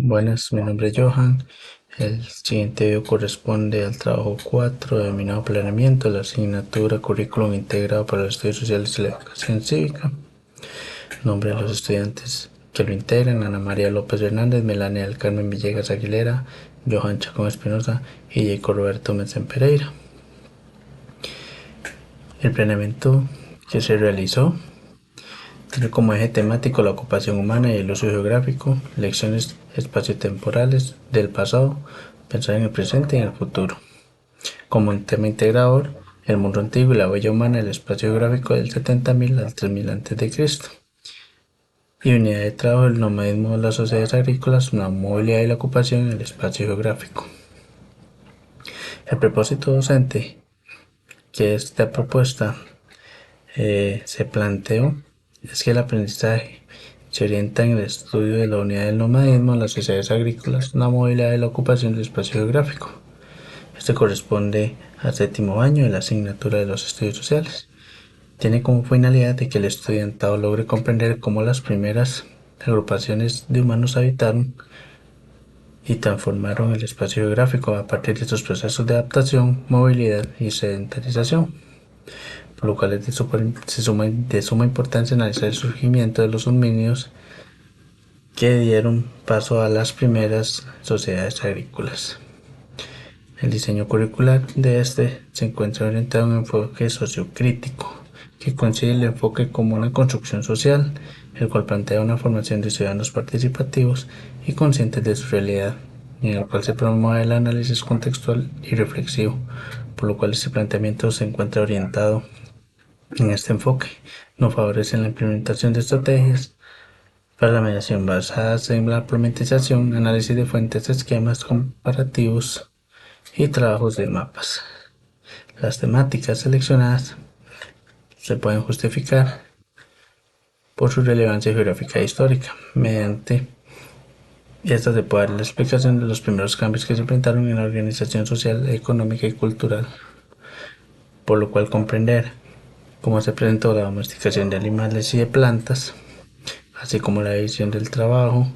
Buenas, mi nombre es Johan. El siguiente video corresponde al trabajo 4 denominado Planeamiento, la asignatura Currículum Integrado para los Estudios Sociales y la Educación Cívica. Nombre de los estudiantes que lo integran: Ana María López Hernández, Melania del Carmen Villegas Aguilera, Johan Chacón Espinosa y Jacob Roberto Metzen Pereira. El planeamiento que se realizó tiene como eje temático la ocupación humana y el uso geográfico, lecciones espaciotemporales del pasado, pensar en el presente y en el futuro. Como un tema integrador, el mundo antiguo y la huella humana del espacio geográfico del 70.000 al 3000 a.C. Y unidad de trabajo: el nomadismo de las sociedades agrícolas, la movilidad y la ocupación en el espacio geográfico. El propósito docente que esta propuesta se planteó es que el aprendizaje se orienta en el estudio de la unidad del nomadismo, las sociedades agrícolas, la movilidad y la ocupación del espacio geográfico. Este corresponde al séptimo año de la asignatura de los estudios sociales. Tiene como finalidad de que el estudiantado logre comprender cómo las primeras agrupaciones de humanos habitaron y transformaron el espacio geográfico a partir de sus procesos de adaptación, movilidad y sedentarización, por lo cual es de suma importancia analizar el surgimiento de los homínidos que dieron paso a las primeras sociedades agrícolas. El diseño curricular de este se encuentra orientado a un enfoque sociocrítico, que concibe el enfoque como una construcción social, el cual plantea una formación de ciudadanos participativos y conscientes de su realidad, en el cual se promueve el análisis contextual y reflexivo, por lo cual este planteamiento se encuentra orientado en este enfoque. No favorecen la implementación de estrategias para la mediación basadas en la problematización, análisis de fuentes, esquemas comparativos y trabajos de mapas. Las temáticas seleccionadas se pueden justificar por su relevancia geográfica e histórica. Mediante esta se puede dar la explicación de los primeros cambios que se presentaron en la organización social, económica y cultural, por lo cual comprender cómo se presentó la domesticación de animales y de plantas, así como la división del trabajo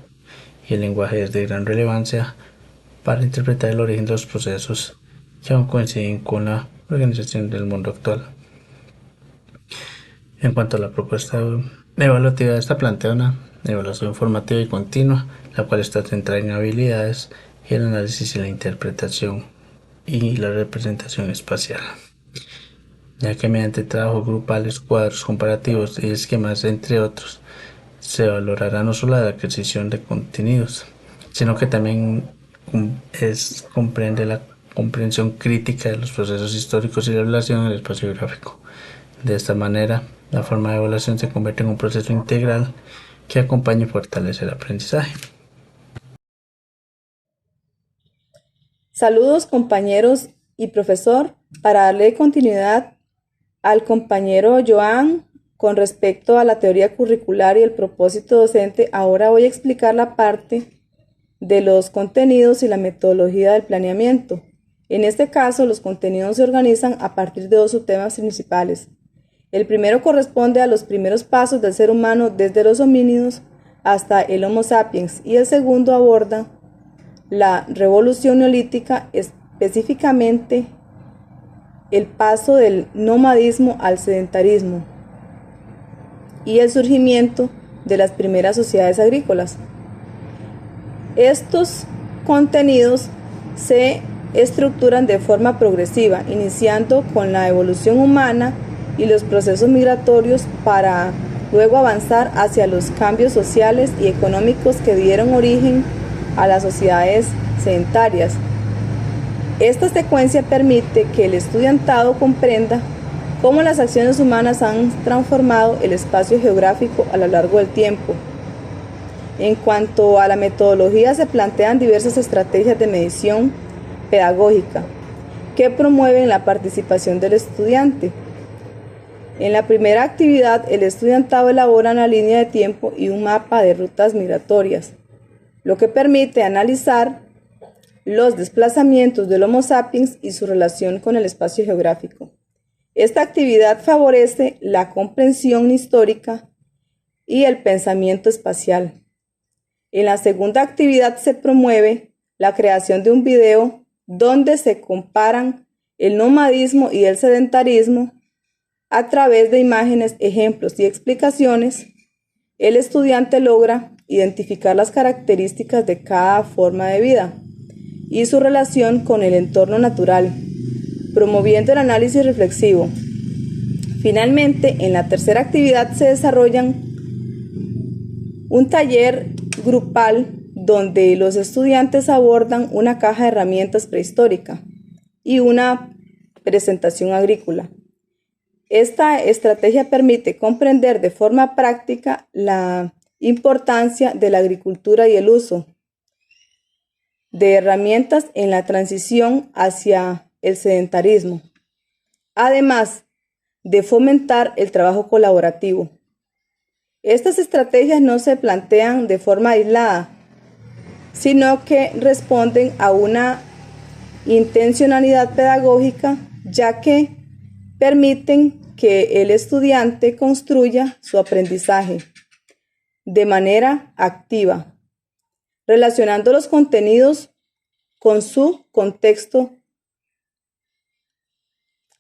y el lenguaje es de gran relevancia para interpretar el origen de los procesos que aún coinciden con la organización del mundo actual. En cuanto a la propuesta evaluativa, esta plantea una evaluación formativa y continua, la cual está centrada en habilidades y el análisis y la interpretación y la representación espacial, ya que mediante trabajos grupales, cuadros comparativos y esquemas, entre otros, se valorará no solo la adquisición de contenidos, sino que también comprende la comprensión crítica de los procesos históricos y la relación en el espacio geográfico. De esta manera, la forma de evaluación se convierte en un proceso integral que acompaña y fortalece el aprendizaje. Saludos compañeros y profesor. Para darle continuidad al compañero Joan con respecto a la teoría curricular y el propósito docente, ahora voy a explicar la parte de los contenidos y la metodología del planeamiento. En este caso, los contenidos se organizan a partir de dos subtemas principales. El primero corresponde a los primeros pasos del ser humano desde los homínidos hasta el Homo sapiens, y el segundo aborda la revolución neolítica, específicamente el paso del nomadismo al sedentarismo y el surgimiento de las primeras sociedades agrícolas. Estos contenidos se estructuran de forma progresiva, iniciando con la evolución humana y los procesos migratorios, para luego avanzar hacia los cambios sociales y económicos que dieron origen a las sociedades sedentarias. Esta secuencia permite que el estudiantado comprenda cómo las acciones humanas han transformado el espacio geográfico a lo largo del tiempo. En cuanto a la metodología, se plantean diversas estrategias de medición pedagógica que promueven la participación del estudiante. En la primera actividad, el estudiantado elabora una línea de tiempo y un mapa de rutas migratorias, lo que permite analizar los desplazamientos del Homo sapiens y su relación con el espacio geográfico. Esta actividad favorece la comprensión histórica y el pensamiento espacial. En la segunda actividad se promueve la creación de un video donde se comparan el nomadismo y el sedentarismo a través de imágenes, ejemplos y explicaciones. El estudiante logra identificar las características de cada forma de vida y su relación con el entorno natural, promoviendo el análisis reflexivo. Finalmente, en la tercera actividad se desarrollan un taller grupal donde los estudiantes abordan una caja de herramientas prehistórica y una presentación agrícola. Esta estrategia permite comprender de forma práctica la importancia de la agricultura y el uso de herramientas en la transición hacia el sedentarismo, además de fomentar el trabajo colaborativo. Estas estrategias no se plantean de forma aislada, sino que responden a una intencionalidad pedagógica, ya que permiten que el estudiante construya su aprendizaje de manera activa, relacionando los contenidos con su contexto.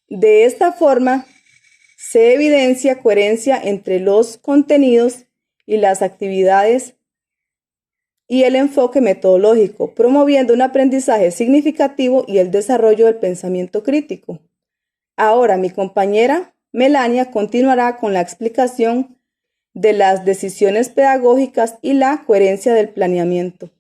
De esta forma, se evidencia coherencia entre los contenidos y las actividades y el enfoque metodológico, promoviendo un aprendizaje significativo y el desarrollo del pensamiento crítico. Ahora mi compañera Melania continuará con la explicación de las decisiones pedagógicas y la coherencia del planeamiento.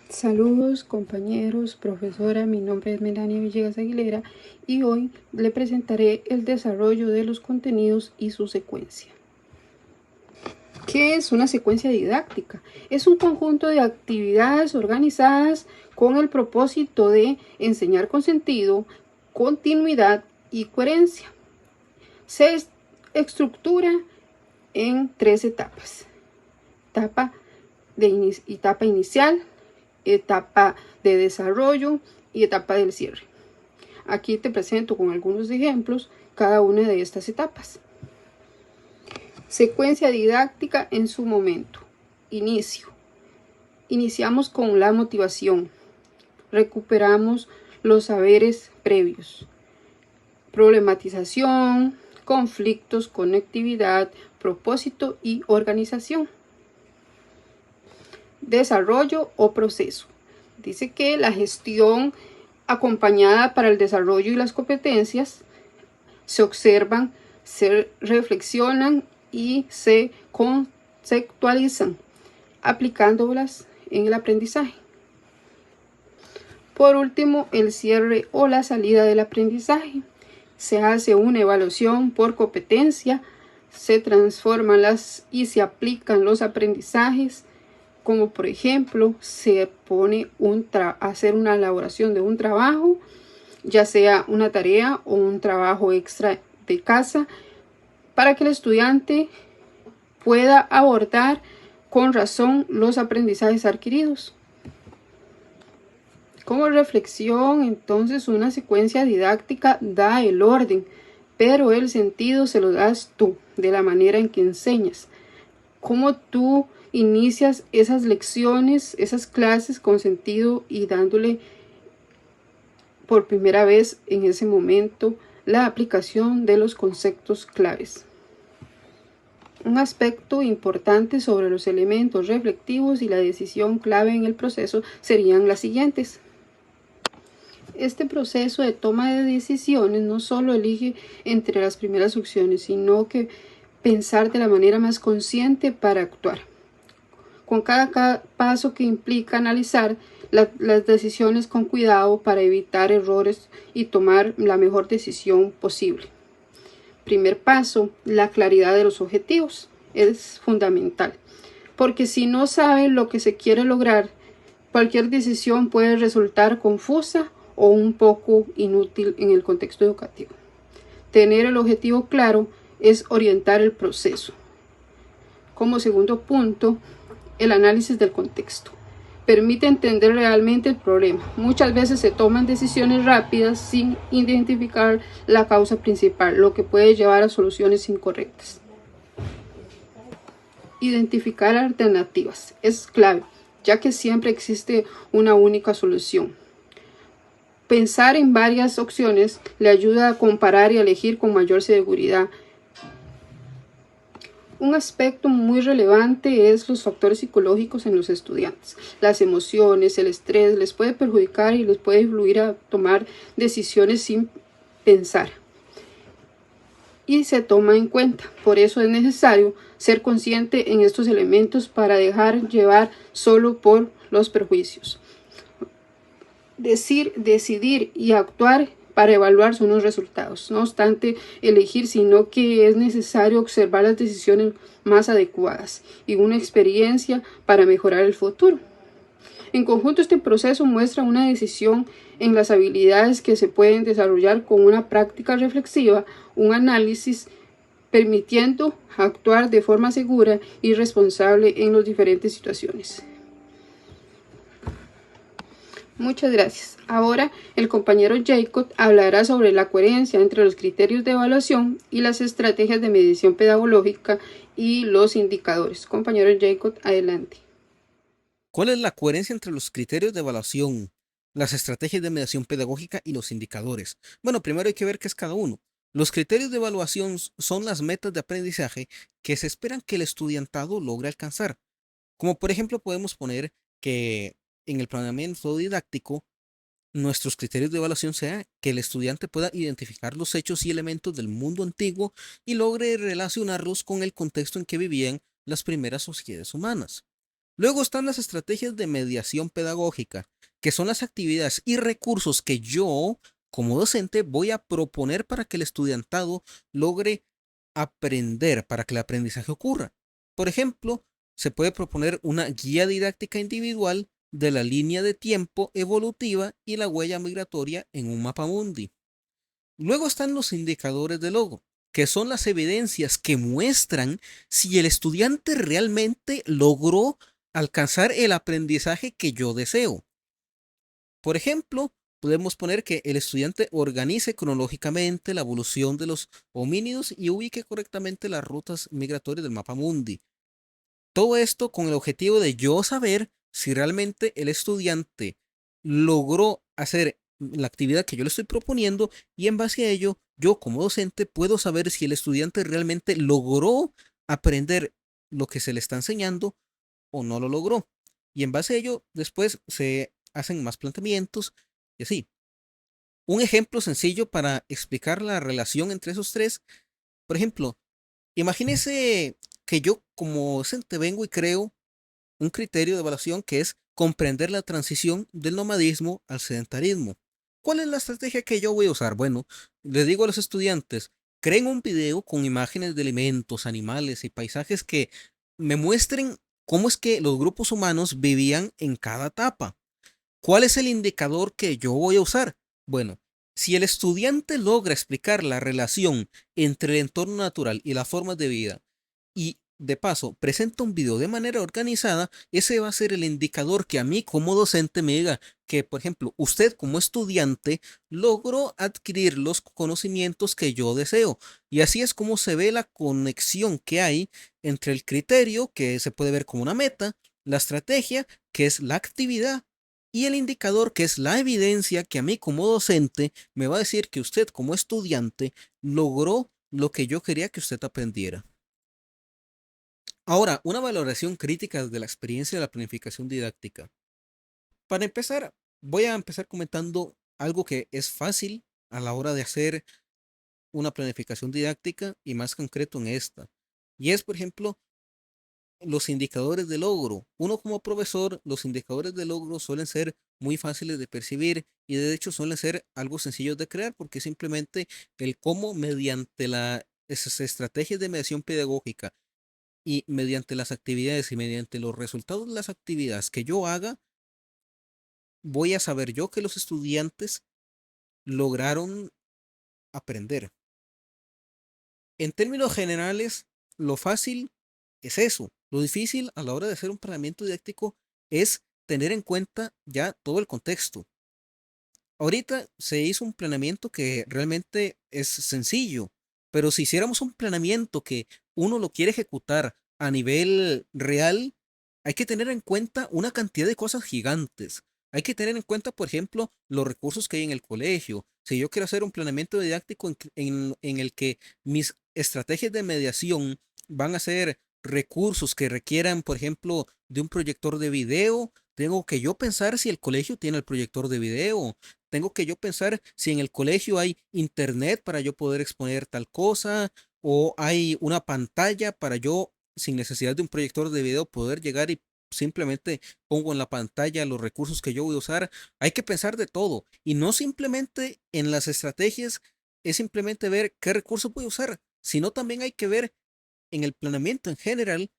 Saludos compañeros, profesora, mi nombre es Melania Villegas Aguilera y hoy le presentaré el desarrollo de los contenidos y su secuencia. ¿Qué es una secuencia didáctica? Es un conjunto de actividades organizadas con el propósito de enseñar con sentido, continuidad y coherencia. Se estructura en 3 etapas. Etapa inicial, etapa de desarrollo y etapa del cierre. Aquí te presento con algunos ejemplos cada una de estas etapas. Secuencia didáctica en su momento. Inicio. Iniciamos con la motivación. Recuperamos los saberes previos. Problematización, conflictos, conectividad, propósito y organización. Desarrollo o proceso. Dice que la gestión acompañada para el desarrollo y las competencias se observan, se reflexionan y se conceptualizan, aplicándolas en el aprendizaje. Por último, el cierre o la salida del aprendizaje. Se hace una evaluación por competencia, se transforman y se aplican los aprendizajes, como por ejemplo se pone hacer una elaboración de un trabajo, ya sea una tarea o un trabajo extra de casa, para que el estudiante pueda abordar con razón los aprendizajes adquiridos. Como reflexión, entonces, una secuencia didáctica da el orden, pero el sentido se lo das tú, de la manera en que enseñas. Cómo tú inicias esas lecciones, esas clases con sentido y dándole por primera vez en ese momento la aplicación de los conceptos claves. Un aspecto importante sobre los elementos reflectivos y la decisión clave en el proceso serían las siguientes. Este proceso de toma de decisiones no solo elige entre las primeras opciones, sino que pensar de la manera más consciente para actuar. Con cada paso que implica analizar las decisiones con cuidado para evitar errores y tomar la mejor decisión posible. Primer paso, la claridad de los objetivos es fundamental, porque si no sabe lo que se quiere lograr, cualquier decisión puede resultar confusa o un poco inútil en el contexto educativo. Tener el objetivo claro es orientar el proceso. Como segundo punto, el análisis del contexto. Permite entender realmente el problema. Muchas veces se toman decisiones rápidas sin identificar la causa principal, lo que puede llevar a soluciones incorrectas. Identificar alternativas es clave, ya que siempre existe una única solución. Pensar en varias opciones le ayuda a comparar y a elegir con mayor seguridad. Un aspecto muy relevante es los factores psicológicos en los estudiantes. Las emociones, el estrés les puede perjudicar y les puede influir a tomar decisiones sin pensar. Y se toma en cuenta. Por eso es necesario ser consciente en estos elementos para dejar llevar solo por los prejuicios. Decidir y actuar para evaluar son los resultados. No obstante elegir, sino que es necesario observar las decisiones más adecuadas y una experiencia para mejorar el futuro. En conjunto, este proceso muestra una decisión en las habilidades que se pueden desarrollar con una práctica reflexiva, un análisis, permitiendo actuar de forma segura y responsable en las diferentes situaciones. Muchas gracias. Ahora el compañero Jacob hablará sobre la coherencia entre los criterios de evaluación y las estrategias de medición pedagógica y los indicadores. Compañero Jacob, adelante. ¿Cuál es la coherencia entre los criterios de evaluación, las estrategias de mediación pedagógica y los indicadores? Bueno, primero hay que ver qué es cada uno. Los criterios de evaluación son las metas de aprendizaje que se esperan que el estudiantado logre alcanzar. Como por ejemplo podemos poner que en el planeamiento didáctico nuestros criterios de evaluación sea que el estudiante pueda identificar los hechos y elementos del mundo antiguo y logre relacionarlos con el contexto en que vivían las primeras sociedades humanas. Luego están las estrategias de mediación pedagógica, que son las actividades y recursos que yo, como docente, voy a proponer para que el estudiantado logre aprender, para que el aprendizaje ocurra. Por ejemplo, se puede proponer una guía didáctica individual de la línea de tiempo evolutiva y la huella migratoria en un mapamundi. Luego están los indicadores de logro, que son las evidencias que muestran si el estudiante realmente logró alcanzar el aprendizaje que yo deseo. Por ejemplo, podemos poner que el estudiante organice cronológicamente la evolución de los homínidos y ubique correctamente las rutas migratorias del mapamundi. Todo esto con el objetivo de yo saber si realmente el estudiante logró hacer la actividad que yo le estoy proponiendo y en base a ello, yo como docente puedo saber si el estudiante realmente logró aprender lo que se le está enseñando o no lo logró. Y en base a ello, después se hacen más planteamientos y así. Un ejemplo sencillo para explicar la relación entre esos tres, por ejemplo, imagínese que yo como docente vengo y creo un criterio de evaluación que es comprender la transición del nomadismo al sedentarismo. ¿Cuál es la estrategia que yo voy a usar? Bueno, le digo a los estudiantes, creen un video con imágenes de alimentos, animales y paisajes que me muestren cómo es que los grupos humanos vivían en cada etapa. ¿Cuál es el indicador que yo voy a usar? Bueno, si el estudiante logra explicar la relación entre el entorno natural y las formas de vida y de paso presenta un video de manera organizada, ese va a ser el indicador que a mí como docente me diga que, por ejemplo, usted como estudiante logró adquirir los conocimientos que yo deseo. Y así es como se ve la conexión que hay entre el criterio, que se puede ver como una meta, la estrategia, que es la actividad, y el indicador, que es la evidencia que a mí como docente me va a decir que usted como estudiante logró lo que yo quería que usted aprendiera. Ahora, una valoración crítica de la experiencia de la planificación didáctica. Para empezar, voy a empezar comentando algo que es fácil a la hora de hacer una planificación didáctica y más concreto en esta. Y es, por ejemplo, los indicadores de logro. Uno como profesor, los indicadores de logro suelen ser muy fáciles de percibir y de hecho suelen ser algo sencillos de crear porque simplemente el cómo mediante esas estrategias de mediación pedagógica y mediante las actividades y mediante los resultados de las actividades que yo haga, voy a saber yo que los estudiantes lograron aprender. En términos generales, lo fácil es eso. Lo difícil a la hora de hacer un planeamiento didáctico es tener en cuenta ya todo el contexto. Ahorita se hizo un planeamiento que realmente es sencillo, pero si hiciéramos un planeamiento que uno lo quiere ejecutar a nivel real, hay que tener en cuenta una cantidad de cosas gigantes. Hay que tener en cuenta, por ejemplo, los recursos que hay en el colegio. Si yo quiero hacer un planeamiento didáctico en el que mis estrategias de mediación van a ser recursos que requieran, por ejemplo, de un proyector de video, tengo que yo pensar si el colegio tiene el proyector de video. Tengo que yo pensar si en el colegio hay internet para yo poder exponer tal cosa o hay una pantalla para yo, sin necesidad de un proyector de video, poder llegar y simplemente pongo en la pantalla los recursos que yo voy a usar. Hay que pensar de todo y no simplemente en las estrategias, es simplemente ver qué recursos voy a usar, sino también hay que ver en el planeamiento en general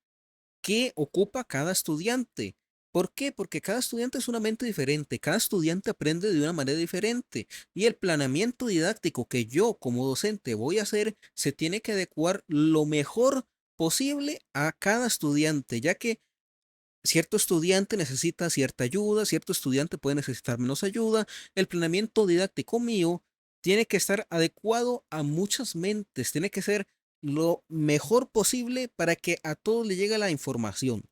qué ocupa cada estudiante. ¿Por qué? Porque cada estudiante es una mente diferente, cada estudiante aprende de una manera diferente y el planeamiento didáctico que yo como docente voy a hacer se tiene que adecuar lo mejor posible a cada estudiante, ya que cierto estudiante necesita cierta ayuda, cierto estudiante puede necesitar menos ayuda. El planeamiento didáctico mío tiene que estar adecuado a muchas mentes, tiene que ser lo mejor posible para que a todos le llegue la información.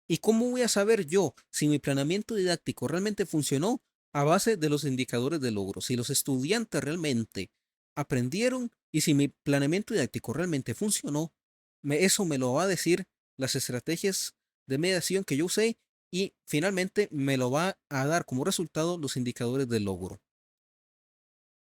¿Y cómo voy a saber yo si mi planeamiento didáctico realmente funcionó? A base de los indicadores de logro. Si los estudiantes realmente aprendieron y si mi planeamiento didáctico realmente funcionó, eso me lo va a decir las estrategias de mediación que yo usé y finalmente me lo va a dar como resultado los indicadores de logro.